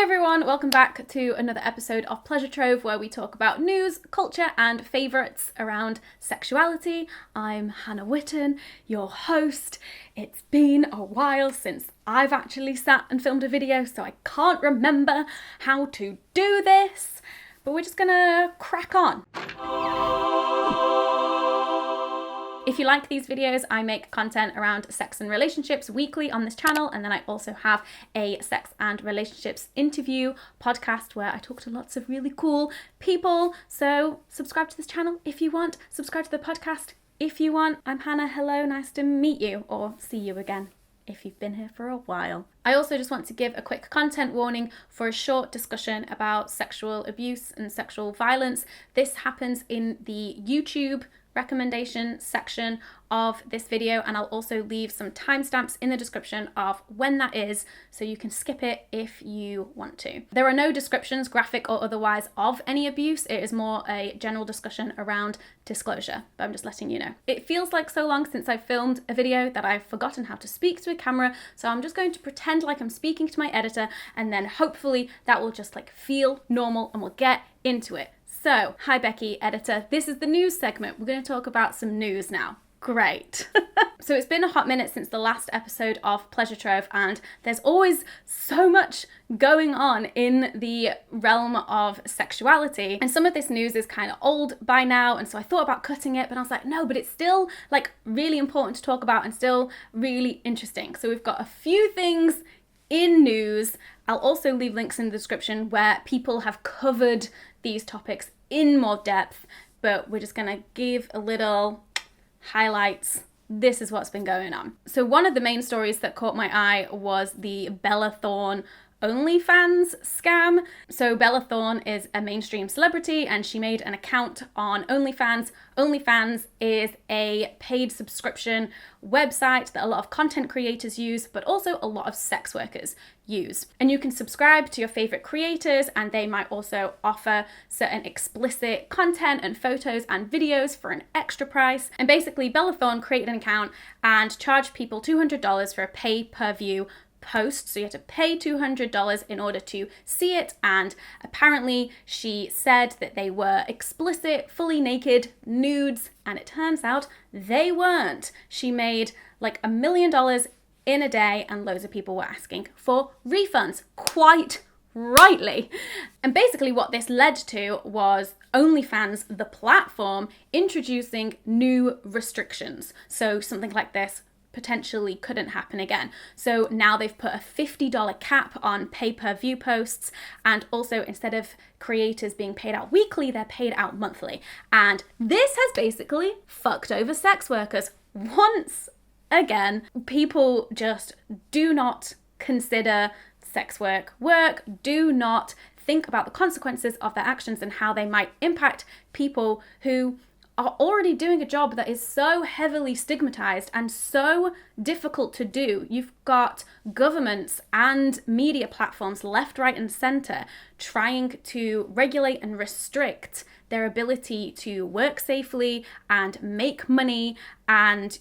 everyone, welcome back to another episode of Pleasure Trove, where we talk about news, culture and favourites around sexuality. I'm Hannah Witton, your host. It's been a while since I've actually sat and filmed a video, so I can't remember how to do this, but we're just gonna crack on. If you like these videos, I make content around sex and relationships weekly on this channel, and then I also have a sex and relationships interview podcast where I talk to lots of really cool people. So subscribe to this channel if you want, subscribe to the podcast if you want. I'm Hannah, hello, nice to meet you or see you again if you've been here for a while. I also just want to give a quick content warning for a short discussion about sexual abuse and sexual violence. This happens in the YouTube recommendation section of this video, and I'll also leave some timestamps in the description of when that is, so you can skip it if you want to. There are no descriptions, graphic or otherwise, of any abuse. It is more a general discussion around disclosure, but I'm just letting you know. It feels like so long since I've filmed a video that I've forgotten how to speak to a camera, so I'm just going to pretend like I'm speaking to my editor, and then hopefully that will just feel normal and we'll get into it. So, hi Becky, editor. This is the news segment. We're going to talk about some news now. Great. So it's been a hot minute since the last episode of Pleasure Trove, and there's always so much going on in the realm of sexuality. And some of this news is kind of old by now, and so I thought about cutting it, but I was like, no, but it's still really important to talk about and still really interesting. So we've got a few things in news. I'll also leave links in the description where people have covered these topics in more depth, but we're just gonna give a little highlights. This is what's been going on. So one of the main stories that caught my eye was the Bella Thorne OnlyFans scam. So Bella Thorne is a mainstream celebrity and she made an account on OnlyFans. OnlyFans is a paid subscription website that a lot of content creators use, but also a lot of sex workers use. And you can subscribe to your favorite creators, and they might also offer certain explicit content and photos and videos for an extra price. And basically Bella Thorne created an account and charged people $200 for a pay-per-view post. So you have to pay $200 in order to see it, and apparently she said that they were explicit, fully naked nudes, and it turns out they weren't. She made $1 million in a day, and loads of people were asking for refunds, quite rightly. And basically what this led to was OnlyFans, the platform, introducing new restrictions. So something like this potentially couldn't happen again. So now they've put a $50 cap on pay-per-view posts, and also instead of creators being paid out weekly, they're paid out monthly. And this has basically fucked over sex workers once again. People just do not consider sex work, do not think about the consequences of their actions and how they might impact people who are already doing a job that is so heavily stigmatized and so difficult to do. You've got governments and media platforms left, right, and center trying to regulate and restrict their ability to work safely and make money and,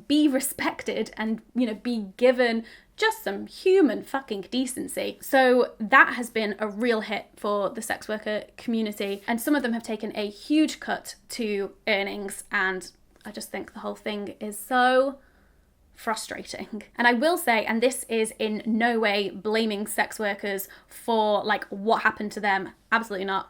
be respected and, be given just some human fucking decency. So that has been a real hit for the sex worker community, and some of them have taken a huge cut to earnings, and I just think the whole thing is so frustrating. And I will say, and this is in no way blaming sex workers for what happened to them, absolutely not.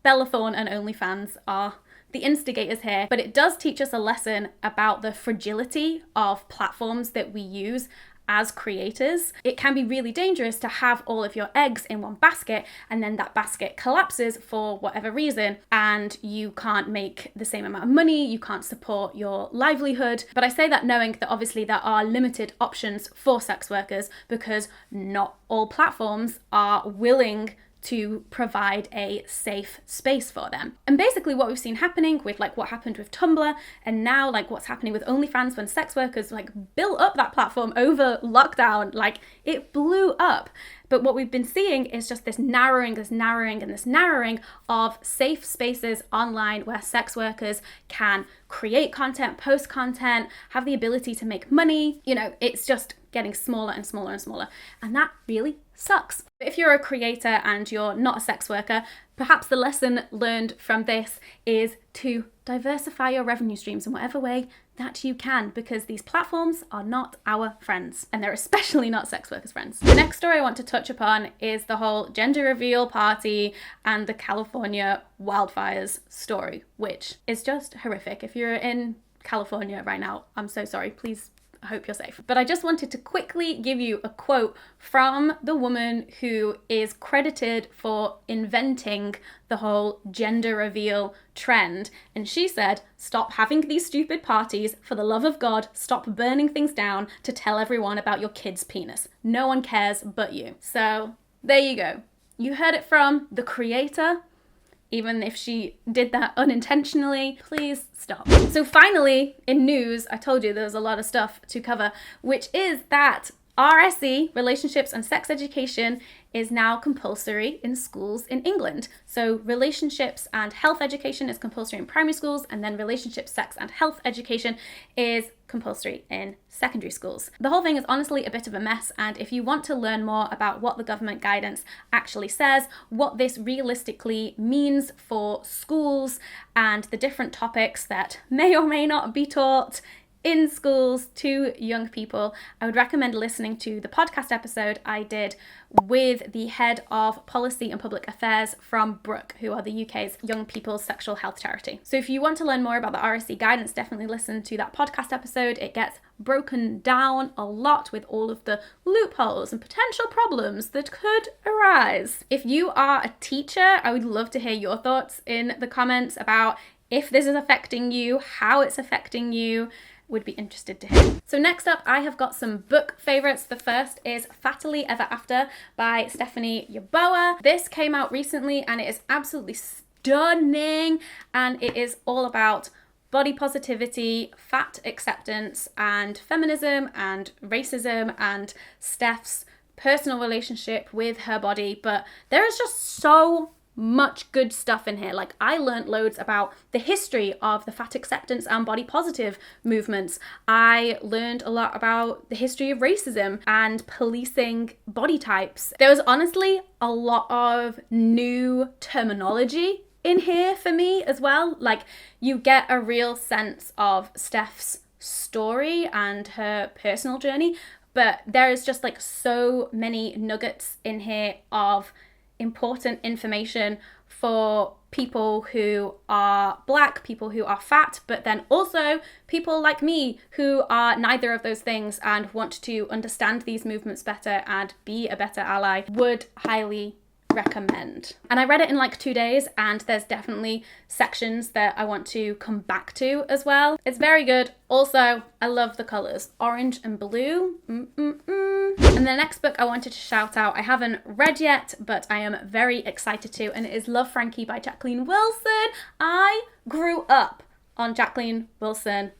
Bella Thorne and OnlyFans are the instigators here, but it does teach us a lesson about the fragility of platforms that we use as creators. It can be really dangerous to have all of your eggs in one basket, and then that basket collapses for whatever reason, and you can't make the same amount of money, you can't support your livelihood. But I say that knowing that obviously there are limited options for sex workers, because not all platforms are willing to provide a safe space for them. And basically what we've seen happening with what happened with Tumblr, and now what's happening with OnlyFans, when sex workers built up that platform over lockdown, it blew up. But what we've been seeing is just this narrowing of safe spaces online where sex workers can create content, post content, have the ability to make money. It's just getting smaller and smaller and smaller. And that really sucks. But if you're a creator and you're not a sex worker, perhaps the lesson learned from this is to diversify your revenue streams in whatever way that you can, because these platforms are not our friends, and they're especially not sex workers' friends. The next story I want to touch upon is the whole gender reveal party and the California wildfires story, which is just horrific. If you're in California right now, I'm so sorry. Please, I hope you're safe. But I just wanted to quickly give you a quote from the woman who is credited for inventing the whole gender reveal trend. And she said, "Stop having these stupid parties. For the love of God, stop burning things down to tell everyone about your kid's penis. No one cares but you." So there you go. You heard it from the creator. Even if she did that unintentionally, please stop. So finally, in news, I told you there was a lot of stuff to cover, which is that RSE, Relationships and Sex Education, is now compulsory in schools in England. So relationships and health education is compulsory in primary schools, and then relationships, sex and health education is compulsory in secondary schools. The whole thing is honestly a bit of a mess, and if you want to learn more about what the government guidance actually says, what this realistically means for schools, and the different topics that may or may not be taught in schools to young people, I would recommend listening to the podcast episode I did with the head of policy and public affairs from Brooke, who are the UK's young people's sexual health charity. So if you want to learn more about the RSE guidance, definitely listen to that podcast episode. It gets broken down a lot with all of the loopholes and potential problems that could arise. If you are a teacher, I would love to hear your thoughts in the comments about if this is affecting you, how it's affecting you. Would be interested to hear. So next up, I have got some book favorites. The first is Fattily Ever After by Stephanie Yeboah. This came out recently and it is absolutely stunning, and it is all about body positivity, fat acceptance, and feminism and racism and Steph's personal relationship with her body. But there is just so much good stuff in here. Like, I learned loads about the history of the fat acceptance and body positive movements. I learned a lot about the history of racism and policing body types. There was honestly a lot of new terminology in here for me as well. Like, you get a real sense of Steph's story and her personal journey, but there is just like so many nuggets in here of important information for people who are Black, people who are fat, but then also people like me who are neither of those things and want to understand these movements better and be a better ally. Would highly recommend. And I read it in like 2 days, and there's definitely sections that I want to come back to as well. It's very good. Also, I love the colours, orange and blue. And the next book I wanted to shout out, I haven't read yet, but I am very excited to, and it is Love, Frankie by Jacqueline Wilson. I grew up on Jacqueline Wilson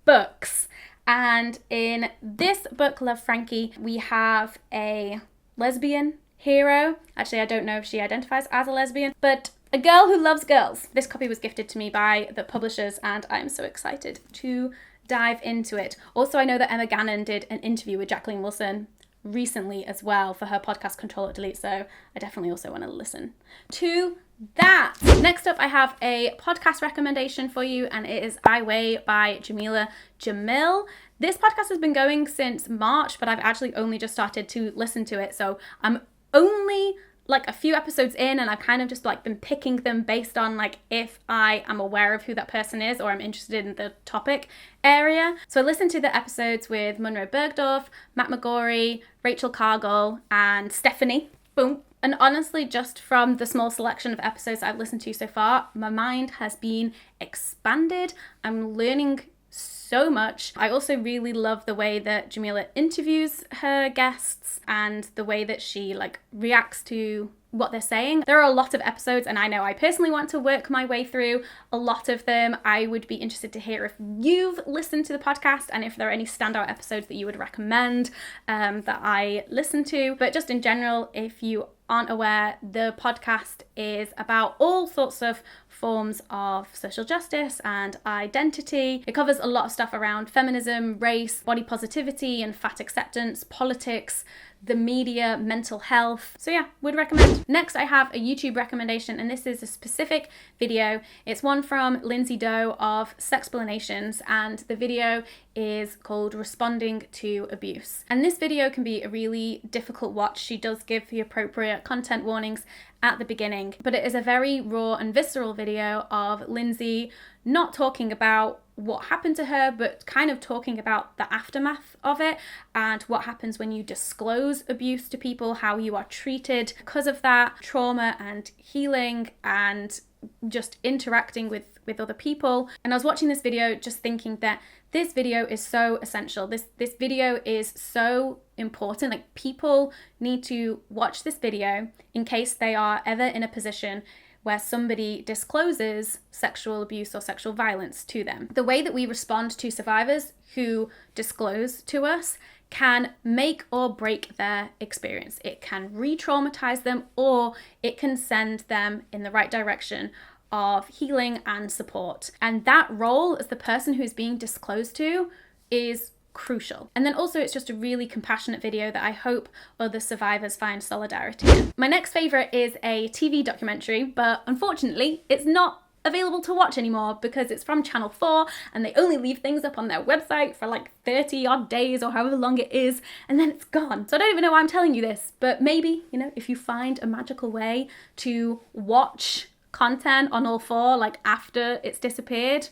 books, and in this book, Love, Frankie, we have a lesbian hero. Actually, I don't know if she identifies as a lesbian, but a girl who loves girls. This copy was gifted to me by the publishers, and I'm so excited to dive into it. Also, I know that Emma Gannon did an interview with Jacqueline Wilson recently as well for her podcast Control Alt Delete, so I definitely also want to listen to that. Next up, I have a podcast recommendation for you, and it is iWeigh by Jamila Jamil. This podcast has been going since March, but I've actually only just started to listen to it, so I'm only like a few episodes in, and I've kind of just like been picking them based on like if I am aware of who that person is or I'm interested in the topic area. So I listened to the episodes with Munro Bergdorf, Matt McGorry, Rachel Cargill, and Stephanie. Boom. And honestly, just from the small selection of episodes I've listened to so far, my mind has been expanded. I'm learning so much. I also really love the way that Jamila interviews her guests and the way that she like reacts to what they're saying. There are a lot of episodes, and I know I personally want to work my way through a lot of them. I would be interested to hear if you've listened to the podcast and if there are any standout episodes that you would recommend that I listen to. But just in general, if you aren't aware, the podcast is about all sorts of forms of social justice and identity. It covers a lot of stuff around feminism, race, body positivity and fat acceptance, politics, the media, mental health. So yeah, would recommend. Next, I have a YouTube recommendation, and this is a specific video. It's one from Lindsay Doe of Sexplanations, and the video is called Responding to Abuse. And this video can be a really difficult watch. She does give the appropriate content warnings at the beginning, but it is a very raw and visceral video of Lindsay not talking about what happened to her, but kind of talking about the aftermath of it and what happens when you disclose abuse to people, how you are treated because of that, trauma and healing and just interacting with other people. And I was watching this video just thinking that this video is so essential. This video is so important. Like, people need to watch this video in case they are ever in a position where somebody discloses sexual abuse or sexual violence to them. The way that we respond to survivors who disclose to us can make or break their experience. It can re-traumatize them, or it can send them in the right direction of healing and support. And that role as the person who's being disclosed to is crucial. And then also, it's just a really compassionate video that I hope other survivors find solidarity in. My next favorite is a TV documentary, but unfortunately it's not available to watch anymore because it's from Channel 4 and they only leave things up on their website for like 30 odd days or however long it is, and then it's gone. So I don't even know why I'm telling you this, but maybe, you know, if you find a magical way to watch content on All 4 like after it's disappeared,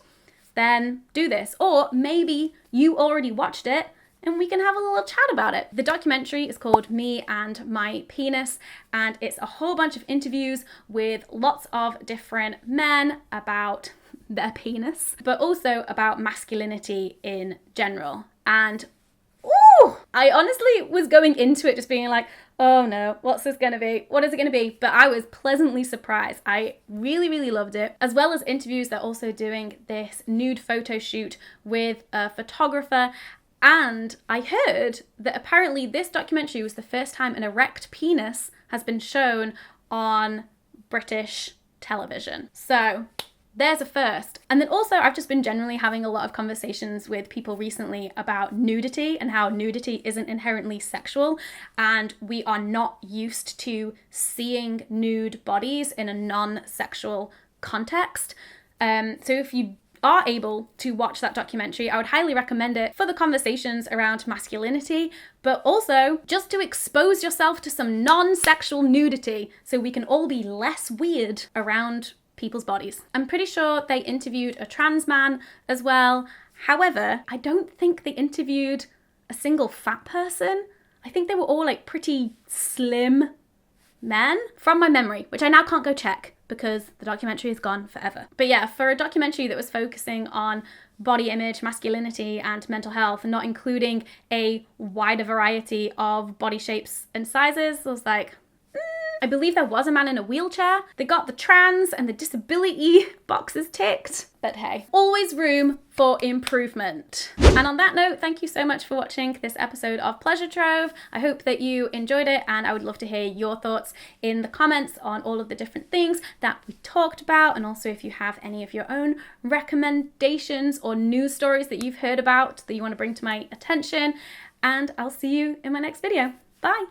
then do this. Or maybe you already watched it and we can have a little chat about it. The documentary is called Me and My Penis, and it's a whole bunch of interviews with lots of different men about their penis, but also about masculinity in general. And ooh, I honestly was going into it just being like, oh no, what's this gonna be? What is it gonna be? But I was pleasantly surprised. I really, really loved it. As well as interviews, they're also doing this nude photo shoot with a photographer. And I heard that apparently this documentary was the first time an erect penis has been shown on British television. So there's a first. And then also, I've just been generally having a lot of conversations with people recently about nudity and how nudity isn't inherently sexual, and we are not used to seeing nude bodies in a non-sexual context. So if you are able to watch that documentary, I would highly recommend it for the conversations around masculinity, but also just to expose yourself to some non-sexual nudity so we can all be less weird around people's bodies. I'm pretty sure they interviewed a trans man as well. However, I don't think they interviewed a single fat person. I think they were all like pretty slim men from my memory, which I now can't go check because the documentary is gone forever. But yeah, for a documentary that was focusing on body image, masculinity, and mental health, and not including a wider variety of body shapes and sizes, I was like, I believe there was a man in a wheelchair. They got the trans and the disability boxes ticked. But hey, always room for improvement. And on that note, thank you so much for watching this episode of Pleasure Trove. I hope that you enjoyed it, and I would love to hear your thoughts in the comments on all of the different things that we talked about. And also, if you have any of your own recommendations or news stories that you've heard about that you want to bring to my attention. And I'll see you in my next video. Bye.